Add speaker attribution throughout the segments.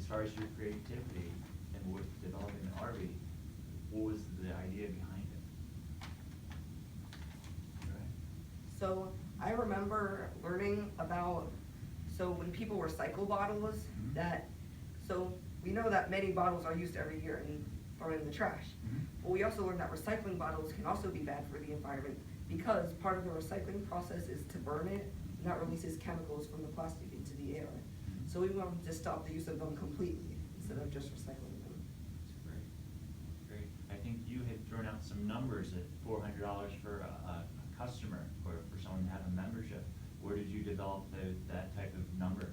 Speaker 1: as far as your creativity and with developing the RV, what was the idea behind it? Right.
Speaker 2: So I remember learning about, so when people recycle bottles, that, so we know that many bottles are used every year and thrown in the trash. But we also learned that recycling bottles can also be bad for the environment because part of the recycling process is to burn it, and that releases chemicals from the plastic into the air. So we wanted to stop the use of them completely instead of just recycling them.
Speaker 1: That's great. Great. I think you had thrown out some numbers at $400 for a customer or for someone to have a membership. Where did you develop that type of number?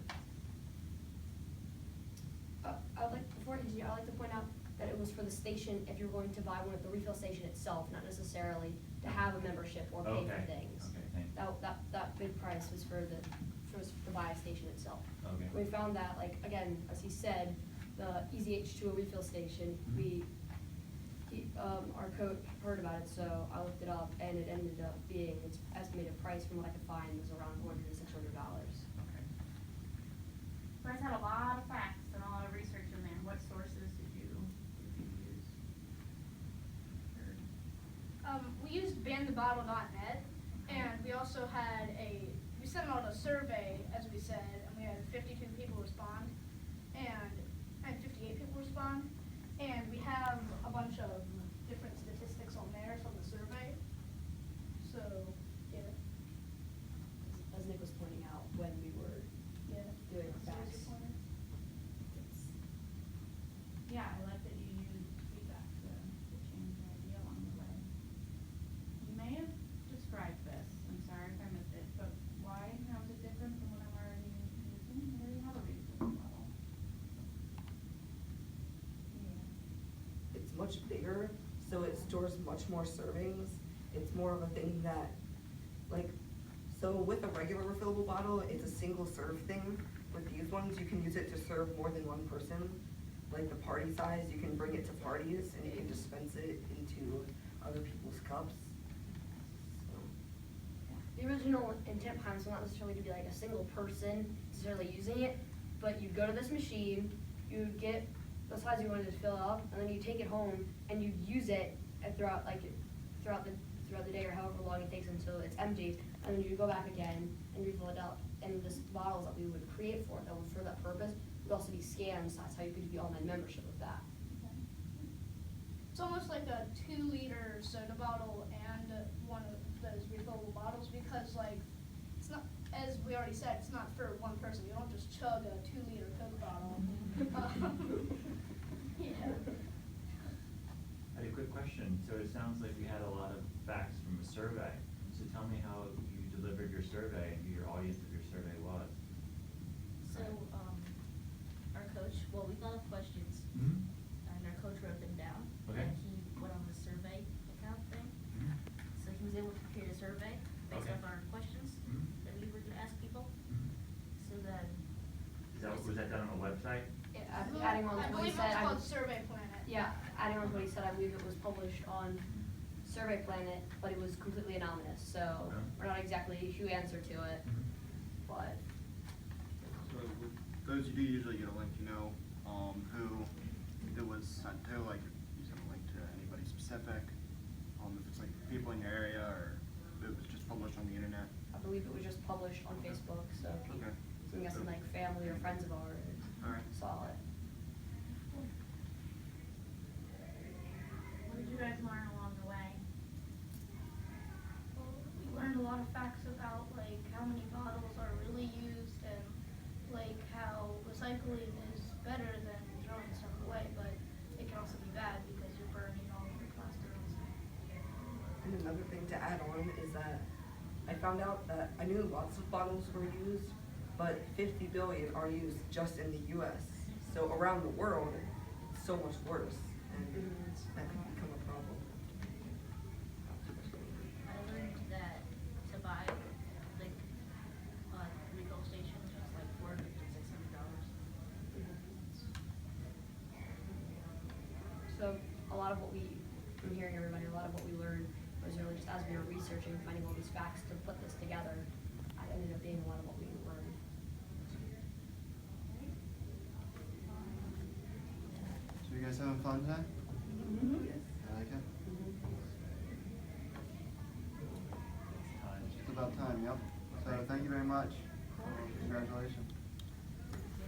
Speaker 3: I would like, before I continue, I'd like to point out that it was for the station if you're going to buy one at the refill station itself, not necessarily to have a membership or pay for things.
Speaker 1: Okay, thank you.
Speaker 3: That big price was for the buy station itself.
Speaker 1: Okay.
Speaker 3: We found that, like, again, as he said, the Easy H2O refill station, our coach heard about it, so I looked it up, and it ended up being, its estimated price from what I could find was around $400 to $600.
Speaker 1: Okay.
Speaker 4: You guys had a lot of facts and a lot of research in there. What sources did you use?
Speaker 5: We used banthebottle.net, and we also had we sent out a survey, as we said, and we had 52 people respond, and 58 people respond, and we have a bunch of different statistics on there from the survey. So, yeah.
Speaker 3: As Nick was pointing out when we were doing our facts.
Speaker 4: Yeah, I like that you used feedback to change your idea along the way. You may have described this, I'm sorry if I missed it, but why, how is it different from what I'm already using? I already have a refill bottle. Yeah.
Speaker 2: It's much bigger, so it stores much more servings. It's more of a thing that, like, so with a regular refillable bottle, it's a single serve thing. With these ones, you can use it to serve more than one person. Like the party size, you can bring it to parties and you can dispense it into other people's cups. So.
Speaker 3: The original intent behind this was not necessarily to be like a single person necessarily using it, but you'd go to this machine, you'd get the size you wanted to fill up, and then you take it home and you'd use it throughout the day or however long it takes until it's empty, and then you go back again and refill it up. And the bottles that we would create for that purpose would also be scanned, so that's how you could do the online membership with that.
Speaker 5: It's almost like a 2-liter soda bottle and one of those refillable bottles because, like, it's not, as we already said, it's not for one person. You don't just chug a 2-liter Coke bottle. Yeah.
Speaker 1: I had a quick question. So it sounds like we had a lot of facts from a survey. So tell me how you delivered your survey and who your audience of your survey was.
Speaker 6: So, our coach, well, we thought of questions,
Speaker 1: Mm-hmm.
Speaker 6: and our coach wrote them down.
Speaker 1: Okay.
Speaker 6: And he went on the survey account thing.
Speaker 1: Mm-hmm.
Speaker 6: So he was able to create a survey based
Speaker 1: Okay.
Speaker 6: off our questions
Speaker 1: Mhm.
Speaker 6: that we were to ask people.
Speaker 1: Mm-hmm.
Speaker 6: So then,
Speaker 1: Was that done on the website?
Speaker 3: Yeah, adding on
Speaker 5: I
Speaker 3: to what he
Speaker 5: believe
Speaker 3: said,
Speaker 5: it's
Speaker 3: I
Speaker 5: called
Speaker 3: would,
Speaker 5: Survey Planet.
Speaker 3: yeah, adding on to what he said, I believe it was published on Survey Planet, but it was completely anonymous, so
Speaker 1: Okay.
Speaker 3: we're not exactly who answered to it, but.
Speaker 7: So with those you do usually get a link, you know, who it was sent to, like you sent a link to anybody specific, if it's like people in your area or it was just published on the internet.
Speaker 3: I believe it was just published on Facebook, so people,
Speaker 7: Okay.
Speaker 3: so I'm guessing like family or friends of ours
Speaker 7: Alright.
Speaker 3: saw it.
Speaker 4: What did you guys learn along the way?
Speaker 5: We learned a lot of facts about, like, how many bottles are really used and, like, how recycling is better than throwing stuff away, but it can also be bad because you're burning all of the plastics.
Speaker 2: And another thing to add on is that I found out that I knew lots of bottles were used, but 50 billion are used just in the US. So around the world, it's so much worse, and that could become a problem.
Speaker 6: I learned that to buy, like, refill stations was like $400 to $600.
Speaker 3: So a lot of what we, from hearing everybody, a lot of what we learned was really just as we were researching, finding all these facts to put this together, it ended up being a lot of what we learned.
Speaker 7: guys having fun today?
Speaker 2: Yes.
Speaker 7: I like it.
Speaker 1: Time.
Speaker 7: It's about time, yep. So thank you very much. Congratulations.